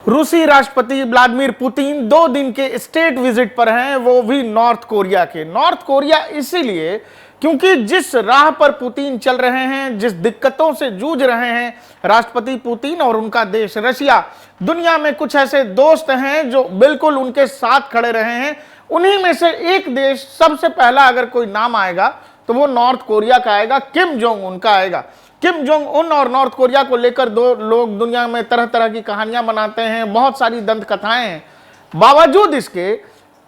रूसी राष्ट्रपति Vladimir Putin 2 दिन के स्टेट विजिट पर हैं, वो भी नॉर्थ कोरिया के। नॉर्थ कोरिया इसीलिए क्योंकि जिस राह पर पुतिन चल रहे हैं, जिस दिक्कतों से जूझ रहे हैं राष्ट्रपति पुतिन और उनका देश रशिया, दुनिया में कुछ ऐसे दोस्त हैं जो बिल्कुल उनके साथ खड़े रहे हैं। उन्हीं में से एक देश सबसे पहला अगर कोई नाम आएगा तो वो नॉर्थ कोरिया का आएगा, किम जोंग उन का आएगा। किम जोंग उन और नॉर्थ कोरिया को लेकर दो लोग दुनिया में तरह तरह की कहानियां बनाते हैं, बहुत सारी दंत कथाएं हैं। बावजूद इसके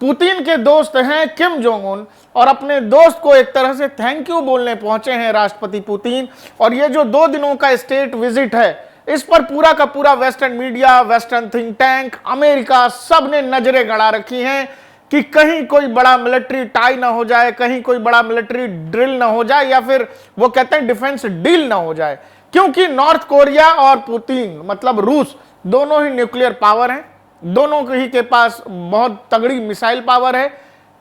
पुतिन के दोस्त हैं किम जोंग उन, और अपने दोस्त को एक तरह से थैंक यू बोलने पहुंचे हैं राष्ट्रपति पुतिन। और ये जो 2 दिनों का स्टेट विजिट है, इस पर पूरा का पूरा western media, western think tank, America, सब ने नजरें गड़ा रखी हैं कि कहीं कोई बड़ा मिलिट्री टाई ना हो जाए, कहीं कोई बड़ा मिलिट्री ड्रिल ना हो जाए, या फिर वो कहते हैं डिफेंस डील ना हो जाए। क्योंकि नॉर्थ कोरिया और पुतिन मतलब रूस दोनों ही न्यूक्लियर पावर हैं, दोनों ही के पास बहुत तगड़ी मिसाइल पावर है।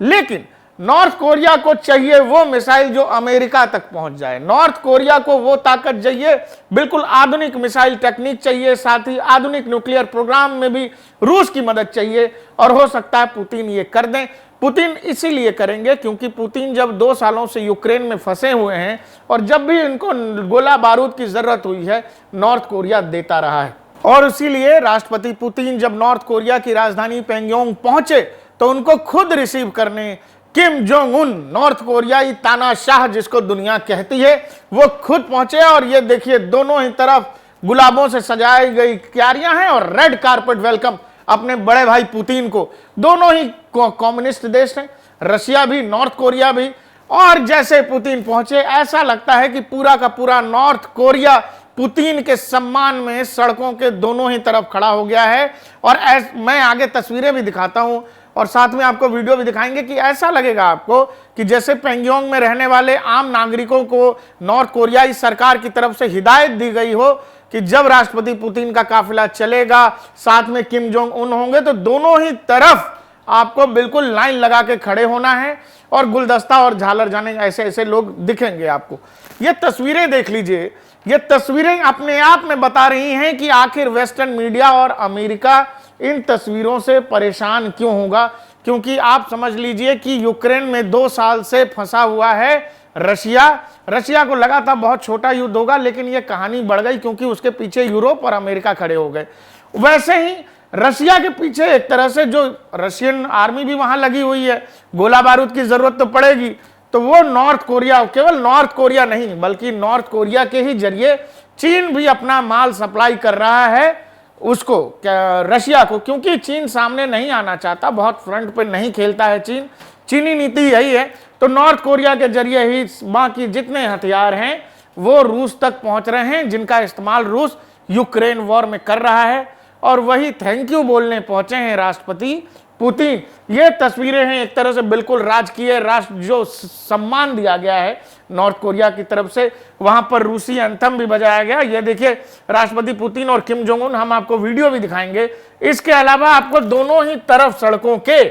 लेकिन नॉर्थ कोरिया को चाहिए वो मिसाइल जो अमेरिका तक पहुंच जाए। नॉर्थ कोरिया को वो ताकत चाहिए, बिल्कुल आधुनिक मिसाइल टेक्निक चाहिए, साथ ही आधुनिक न्यूक्लियर प्रोग्राम में भी रूस की मदद चाहिए। और हो सकता है पुतिन ये कर दें। पुतिन इसीलिए करेंगे क्योंकि पुतिन जब 2 सालों से यूक्रेन में फंसे हुए हैं और जब भी इनको गोला बारूद की जरूरत हुई है, नॉर्थ कोरिया देता रहा है। और इसीलिए राष्ट्रपति पुतिन जब नॉर्थ कोरिया की राजधानी प्योंगयांग पहुंचे तो उनको खुद रिसीव करने किम जोंग उन, नॉर्थ कोरियाई तानाशाह जिसको दुनिया कहती है, वो खुद पहुंचे। और ये देखिए दोनों ही तरफ गुलाबों से सजाई गई क्यारियां हैं और रेड कारपेट वेलकम अपने बड़े भाई पुतिन को। दोनों ही कम्युनिस्ट देश हैं, रशिया भी, नॉर्थ कोरिया भी। और जैसे पुतिन पहुंचे, ऐसा लगता है कि पूरा का पूरा नॉर्थ कोरिया पुतिन के सम्मान में सड़कों के दोनों ही तरफ खड़ा हो गया है। और मैं आगे तस्वीरें भी दिखाता हूं और साथ में आपको वीडियो भी दिखाएंगे कि ऐसा लगेगा आपको कि जैसे प्योंगयांग में रहने वाले आम नागरिकों को नॉर्थ कोरियाई सरकार की तरफ से हिदायत दी गई हो कि जब राष्ट्रपति पुतिन का काफिला चलेगा, साथ में किम जोंग उन होंगे, तो दोनों ही तरफ आपको बिल्कुल लाइन लगा के खड़े होना है और गुलदस्ता और झालर जाने ऐसे ऐसे लोग दिखेंगे आपको। ये तस्वीरें देख लीजिए, ये तस्वीरें अपने आप में बता रही हैं कि आखिर वेस्टर्न मीडिया और अमेरिका इन तस्वीरों से परेशान क्यों होगा। क्योंकि आप समझ लीजिए कि यूक्रेन में 2 साल से फंसा हुआ है रशिया को लगा था बहुत छोटा युद्ध होगा, लेकिन यह कहानी बढ़ गई क्योंकि उसके पीछे यूरोप और अमेरिका खड़े हो गए। वैसे ही रशिया के पीछे एक तरह से जो रशियन आर्मी भी वहां लगी हुई है, गोला बारूद की जरूरत तो पड़ेगी, तो वो नॉर्थ कोरिया, केवल नॉर्थ कोरिया नहीं बल्कि नॉर्थ कोरिया के ही जरिए चीन भी अपना माल सप्लाई कर रहा है उसको, रशिया को। क्योंकि चीन सामने नहीं आना चाहता, बहुत फ्रंट पे नहीं खेलता है चीन, चीनी नीति यही है। तो नॉर्थ कोरिया के जरिए ही बाकी जितने हथियार हैं वो रूस तक पहुंच रहे हैं, जिनका इस्तेमाल रूस यूक्रेन वॉर में कर रहा है। और वही थैंक यू बोलने पहुंचे हैं राष्ट्रपति पुतिन। ये तस्वीरें हैं एक तरह से बिल्कुल राजकीय, राष्ट्र जो सम्मान दिया गया है नॉर्थ कोरिया की तरफ से, वहां पर रूसी एंथम भी बजाया गया। ये देखिए राष्ट्रपति पुतिन और किम जोंग उन, हम आपको वीडियो भी दिखाएंगे। इसके अलावा आपको दोनों ही तरफ सड़कों के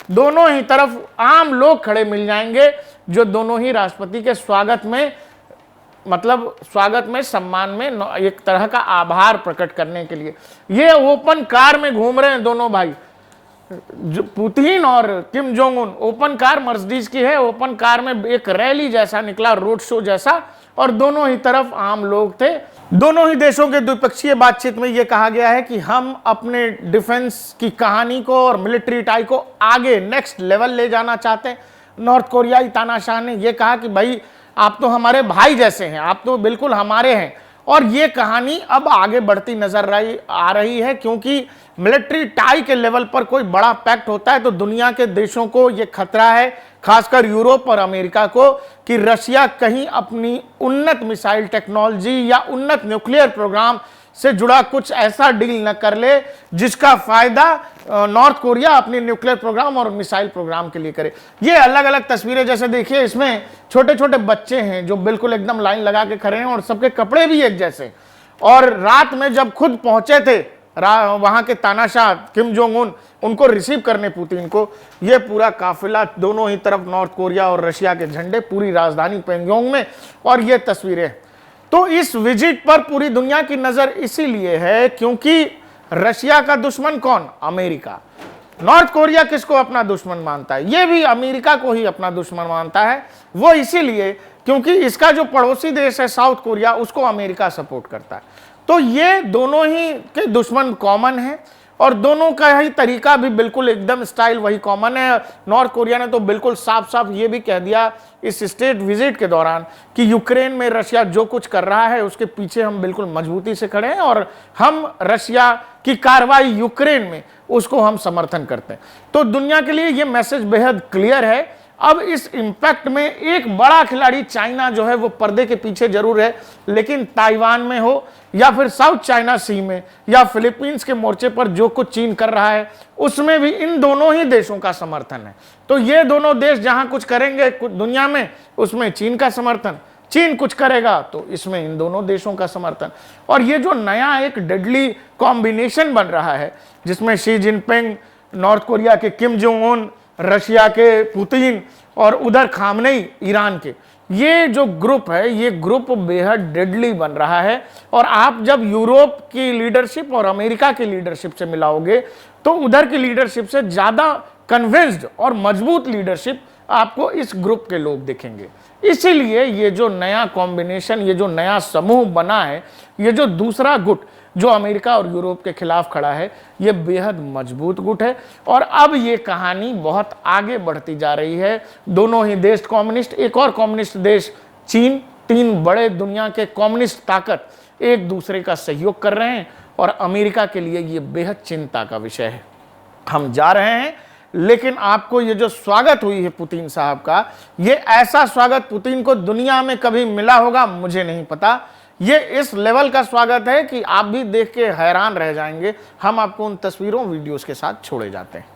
दोनों ही तरफ आम लोग खड़े मिल जाएंगे जो दोनों ही राष्ट्रपति के स्वागत में, मतलब स्वागत में, सम्मान में एक तरह का आभार प्रकट करने के लिए। ये ओपन कार में घूम रहे हैं दोनों भाई, पुतिन और Kim Jong Un. Open car Mercedes की है, ओपन कार में एक रैली जैसा निकला, रोड शो जैसा, और दोनों ही तरफ आम लोग थे। दोनों ही देशों के द्विपक्षीय बातचीत में यह कहा गया है कि हम अपने डिफेंस की कहानी को और मिलिट्री टाई को आगे नेक्स्ट लेवल ले जाना चाहते हैं। नॉर्थ कोरियाई तानाशाह ने यह कहा कि भाई आप तो हमारे भाई जैसे हैं, आप तो बिल्कुल हमारे हैं। और ये कहानी अब आगे बढ़ती नजर आ रही है क्योंकि मिलिट्री टाई के लेवल पर कोई बड़ा पैक्ट होता है तो दुनिया के देशों को यह खतरा है, खासकर यूरोप और अमेरिका को, कि रशिया कहीं अपनी उन्नत मिसाइल टेक्नोलॉजी या उन्नत न्यूक्लियर प्रोग्राम से जुड़ा कुछ ऐसा डील न कर ले जिसका फायदा नॉर्थ कोरिया अपनी न्यूक्लियर प्रोग्राम और मिसाइल प्रोग्राम के लिए करे। ये अलग अलग तस्वीरें जैसे देखिए, इसमें छोटे छोटे बच्चे हैं जो बिल्कुल एकदम लाइन लगा के खड़े हैं और सबके कपड़े भी एक जैसे। और रात में जब खुद पहुंचे थे वहां के तानाशाह किम जोंग उन, उनको रिसीव करने पुतिन को, ये पूरा काफिला दोनों ही तरफ नॉर्थ कोरिया और रशिया के झंडे, पूरी राजधानी प्योंगयांग में। और ये तस्वीरें, तो इस विजिट पर पूरी दुनिया की नजर इसीलिए है क्योंकि रशिया का दुश्मन कौन? अमेरिका। नॉर्थ कोरिया किसको अपना दुश्मन मानता है? ये भी अमेरिका को ही अपना दुश्मन मानता है। वो इसीलिए क्योंकि इसका जो पड़ोसी देश है साउथ कोरिया, उसको अमेरिका सपोर्ट करता है। तो ये दोनों ही के दुश्मन कॉमन है और दोनों का ही तरीका भी बिल्कुल एकदम स्टाइल वही कॉमन है। नॉर्थ कोरिया ने तो बिल्कुल साफ साफ ये भी कह दिया इस स्टेट विजिट के दौरान कि यूक्रेन में रशिया जो कुछ कर रहा है उसके पीछे हम बिल्कुल मजबूती से खड़े हैं और हम रशिया की कार्रवाई यूक्रेन में उसको हम समर्थन करते हैं। तो दुनिया के लिए ये मैसेज बेहद क्लियर है। अब इस इंपैक्ट में एक बड़ा खिलाड़ी चाइना जो है वो पर्दे के पीछे जरूर है, लेकिन ताइवान में हो या फिर साउथ चाइना सी में या फिलीपींस के मोर्चे पर जो कुछ चीन कर रहा है उसमें भी इन दोनों ही देशों का समर्थन है। तो ये दोनों देश जहां कुछ करेंगे दुनिया में, उसमें चीन का समर्थन, चीन कुछ करेगा तो इसमें इन दोनों देशों का समर्थन। और ये जो नया एक डेडली कॉम्बिनेशन बन रहा है जिसमें शी जिनपिंग, नॉर्थ कोरिया के किम जोंग उन, रशिया के पुतिन और उधर खामनेई ईरान के, ये जो ग्रुप है ये ग्रुप बेहद डेडली बन रहा है। और आप जब यूरोप की लीडरशिप और अमेरिका की लीडरशिप से मिलाओगे तो उधर की लीडरशिप से ज्यादा कन्विंस्ड और मजबूत लीडरशिप आपको इस ग्रुप के लोग दिखेंगे। इसीलिए ये जो नया कॉम्बिनेशन, ये जो नया समूह बना है, ये जो दूसरा गुट जो अमेरिका और यूरोप के खिलाफ खड़ा है, ये बेहद मजबूत गुट है। और अब ये कहानी बहुत आगे बढ़ती जा रही है। दोनों ही देश कम्युनिस्ट, एक और कम्युनिस्ट देश चीन, तीन बड़े दुनिया के कम्युनिस्ट ताकत एक दूसरे का सहयोग कर रहे हैं और अमेरिका के लिए ये बेहद चिंता का विषय है। हम जा रहे हैं, लेकिन आपको ये जो स्वागत हुई है पुतिन साहब का, ये ऐसा स्वागत पुतिन को दुनिया में कभी मिला होगा मुझे नहीं पता। ये इस लेवल का स्वागत है कि आप भी देख के हैरान रह जाएंगे। हम आपको उन तस्वीरों वीडियोस के साथ छोड़े जाते हैं।